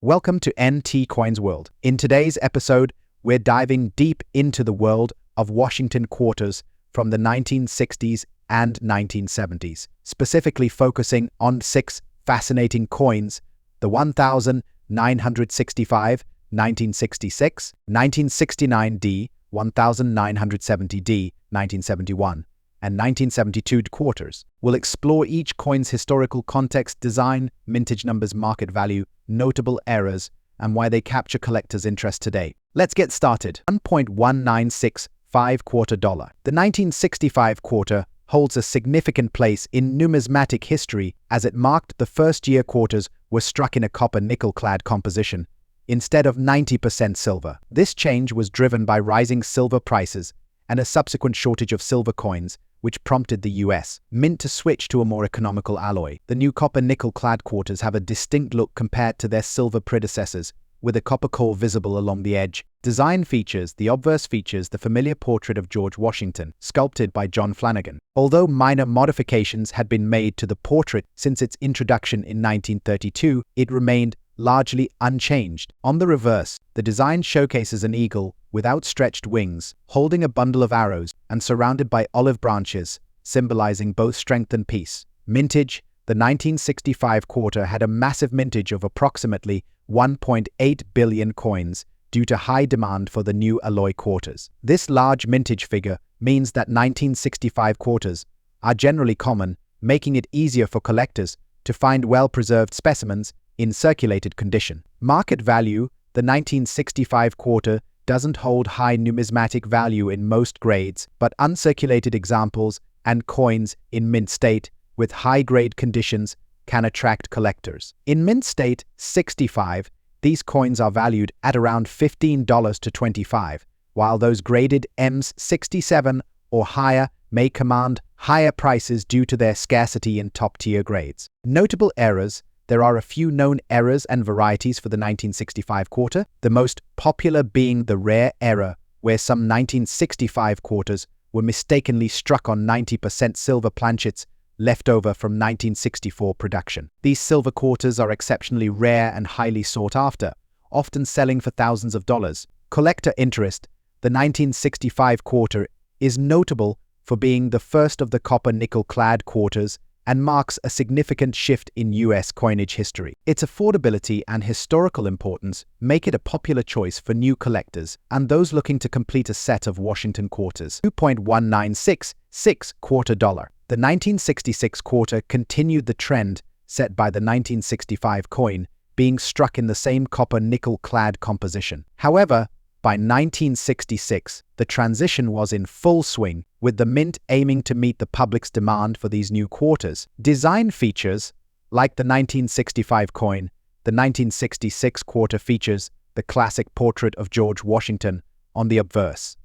Welcome to NT Coins World. In today's episode, we're diving deep into the world of Washington quarters from the 1960s and 1970s, specifically focusing on 6 fascinating coins: the 1965, 1966, 1969D, 1970D, 1971, and 1972 quarters. We'll explore each coin's historical context, design, mintage numbers, market value, notable errors, and why they capture collectors' interest today. Let's get started. 1.1965 quarter dollar. The 1965 quarter holds a significant place in numismatic history as it marked the first year quarters were struck in a copper-nickel-clad composition instead of 90% silver. This change was driven by rising silver prices and a subsequent shortage of silver coins, which prompted the U.S. Mint to switch to a more economical alloy. The new copper-nickel-clad quarters have a distinct look compared to their silver predecessors, with a copper core visible along the edge. Design features: the obverse features the familiar portrait of George Washington, sculpted by John Flanagan. Although minor modifications had been made to the portrait since its introduction in 1932, it remained largely unchanged. On the reverse, the design showcases an eagle with outstretched wings, holding a bundle of arrows and surrounded by olive branches, symbolizing both strength and peace. Mintage: the 1965 quarter had a massive mintage of approximately 1.8 billion coins due to high demand for the new alloy quarters. This large mintage figure means that 1965 quarters are generally common, making it easier for collectors to find well-preserved specimens in circulated condition. Market value: the 1965 quarter doesn't hold high numismatic value in most grades, but uncirculated examples and coins in mint state with high-grade conditions can attract collectors. In mint state 65, these coins are valued at around $15 to $25, while those graded Ms 67 or higher may command higher prices due to their scarcity in top-tier grades. Notable errors: there are a few known errors and varieties for the 1965 quarter, the most popular being the rare error, where some 1965 quarters were mistakenly struck on 90% silver planchets left over from 1964 production. These silver quarters are exceptionally rare and highly sought after, often selling for thousands of dollars. Collector interest: the 1965 quarter is notable for being the first of the copper-nickel-clad quarters and marks a significant shift in U.S. coinage history. Its affordability and historical importance make it a popular choice for new collectors and those looking to complete a set of Washington quarters. 2.1966 quarter dollar. The 1966 quarter continued the trend set by the 1965 coin, being struck in the same copper-nickel-clad composition. However, by 1966, the transition was in full swing, with the mint aiming to meet the public's demand for these new quarters. Design features: like the 1965 coin, the 1966 quarter features the classic portrait of George Washington on the obverse.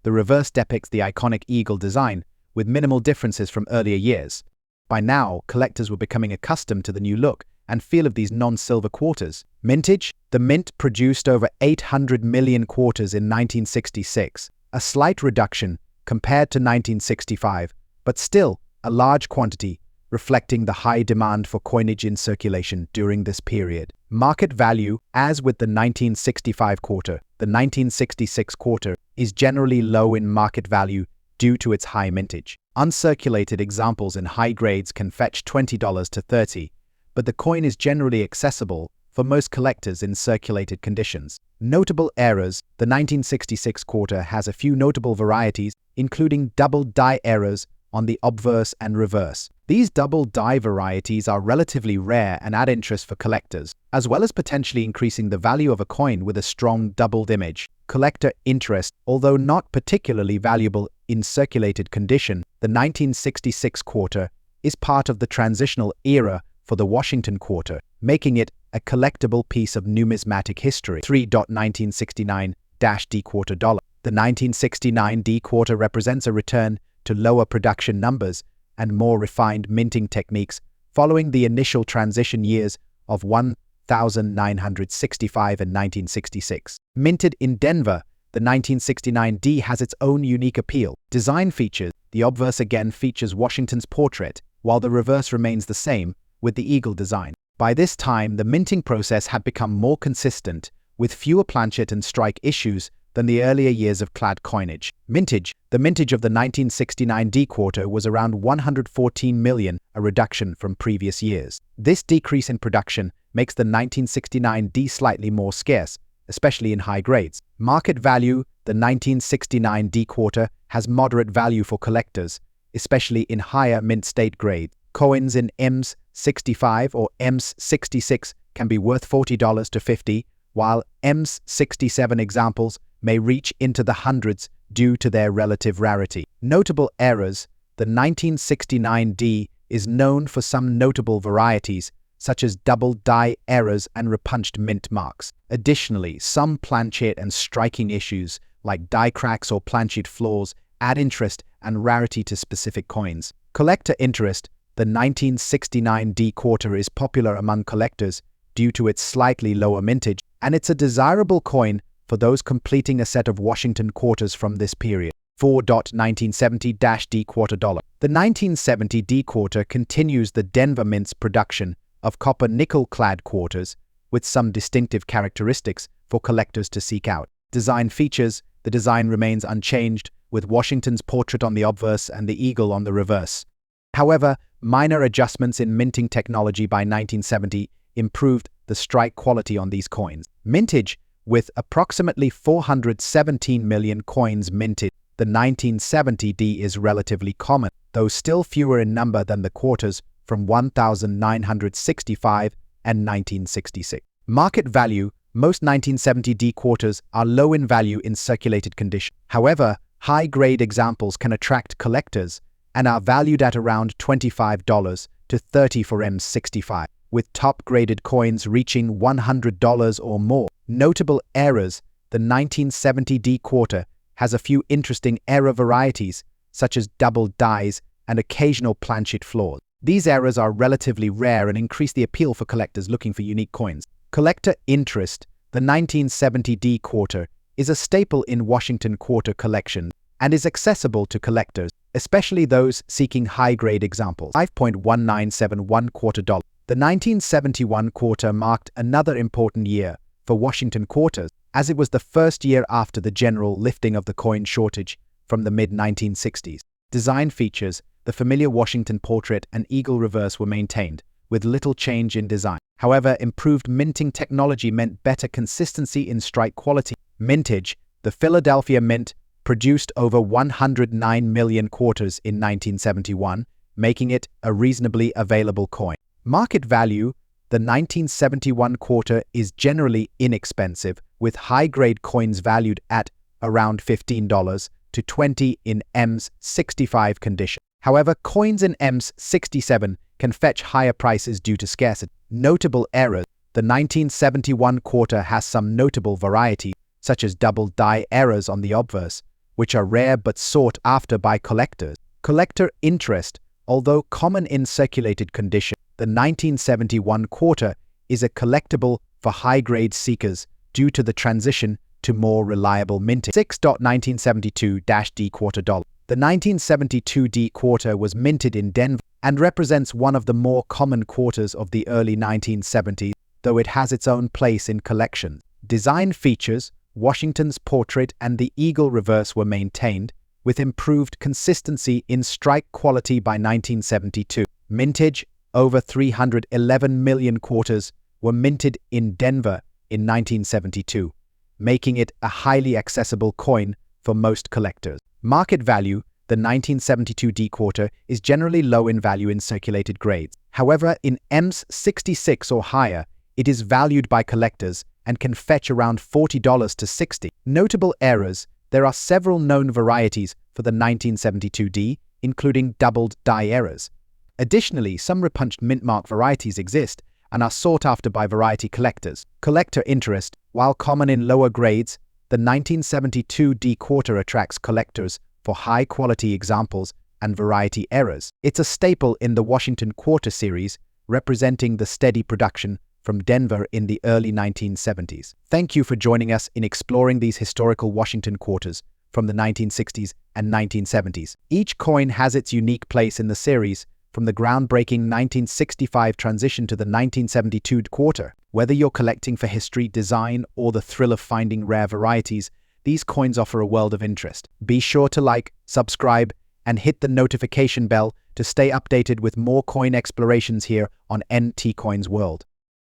The reverse depicts the iconic eagle design, with minimal differences from earlier years. By now, collectors were becoming accustomed to the new look and feel of these non-silver quarters. Mintage: the mint produced over 800 million quarters in 1966, a slight reduction compared to 1965, but still a large quantity, reflecting the high demand for coinage in circulation during this period. Market value: as with the 1965 quarter, the 1966 quarter is generally low in market value due to its high mintage. Uncirculated examples in high grades can fetch $20 to $30, but the coin is generally accessible for most collectors in circulated conditions. Notable errors: the 1966 quarter has a few notable varieties, including double die errors on the obverse and reverse. These double die varieties are relatively rare and add interest for collectors, as well as potentially increasing the value of a coin with a strong doubled image. Collector interest: although not particularly valuable in circulated condition, the 1966 quarter is part of the transitional era for the Washington quarter, making it a collectible piece of numismatic history. 3.1969-D quarter dollar. The 1969D quarter represents a return to lower production numbers and more refined minting techniques following the initial transition years of 1965 and 1966. Minted in Denver, the 1969D has its own unique appeal. Design features: the obverse again features Washington's portrait, while the reverse remains the same, with the eagle design. By this time, the minting process had become more consistent, with fewer planchet and strike issues than the earlier years of clad coinage. Mintage. The mintage of the 1969 D quarter was around 114 million, a reduction from previous years. This decrease in production makes the 1969 D slightly more scarce, especially in high grades. Market value. The 1969 D quarter has moderate value for collectors, especially in higher mint state grades. Coins in EMS 65 or EMS 66 can be worth $40 to $50, while EMS 67 examples may reach into the hundreds due to their relative rarity. Notable errors. The 1969 D is known for some notable varieties, such as double die errors and repunched mint marks. Additionally, some planchet and striking issues, like die cracks or planchet flaws, add interest and rarity to specific coins. Collector interest. The 1969 D quarter is popular among collectors due to its slightly lower mintage, and it's a desirable coin for those completing a set of Washington quarters from this period. 4.1970-D quarter dollar. The 1970 D quarter continues the Denver Mint's production of copper-nickel clad quarters with some distinctive characteristics for collectors to seek out. Design features. The design remains unchanged, with Washington's portrait on the obverse and the eagle on the reverse. However, minor adjustments in minting technology by 1970 improved the strike quality on these coins. Mintage. With approximately 417 million coins minted, the 1970 D is relatively common, though still fewer in number than the quarters from 1965 and 1966. Market value. Most 1970 D quarters are low in value in circulated condition. However, high-grade examples can attract collectors and are valued at around $25 to $30 for M65, with top-graded coins reaching $100 or more. Notable errors. The 1970 D quarter has a few interesting error varieties, such as double dies and occasional planchet flaws. These errors are relatively rare and increase the appeal for collectors looking for unique coins. Collector interest. The 1970 D quarter is a staple in Washington quarter collections and is accessible to collectors, especially those seeking high-grade examples. 5.1971 quarter dollar. The 1971 quarter marked another important year for Washington quarters, as it was the first year after the general lifting of the coin shortage from the mid-1960s. Design features. The familiar Washington portrait and eagle reverse were maintained, with little change in design. However, improved minting technology meant better consistency in strike quality. Mintage. The Philadelphia Mint produced over 109 million quarters in 1971, making it a reasonably available coin. Market value. The 1971 quarter is generally inexpensive, with high-grade coins valued at around $15 to $20 in EMS 65 condition. However, coins in EMS 67 can fetch higher prices due to scarcity. Notable errors. The 1971 quarter has some notable varieties, such as double die errors on the obverse, which are rare but sought after by collectors. Collector interest. Although common in circulated condition, the 1971 quarter is a collectible for high-grade seekers due to the transition to more reliable minting. 6.1972-D quarter dollar. The 1972 D quarter was minted in Denver and represents one of the more common quarters of the early 1970s, though it has its own place in collections. Design features. Washington's portrait and the eagle reverse were maintained, with improved consistency in strike quality by 1972. Mintage. Over 311 million quarters were minted in Denver in 1972, making it a highly accessible coin for most collectors. Market value. The 1972 D quarter is generally low in value in circulated grades. However, in EMS 66 or higher, it is valued by collectors and can fetch around $40 to $60. Notable errors. There are several known varieties for the 1972 D, including doubled die errors. Additionally, some repunched mint mark varieties exist and are sought after by variety collectors. Collector interest. While common in lower grades, the 1972 D quarter attracts collectors for high-quality examples and variety errors. It's a staple in the Washington quarter series, representing the steady production from Denver in the early 1970s. Thank you for joining us in exploring these historical Washington quarters from the 1960s and 1970s. Each coin has its unique place in the series, from the groundbreaking 1965 transition to the 1972 quarter. Whether you're collecting for history, design, or the thrill of finding rare varieties, these coins offer a world of interest. Be sure to like, subscribe, and hit the notification bell to stay updated with more coin explorations here on NT Coins World.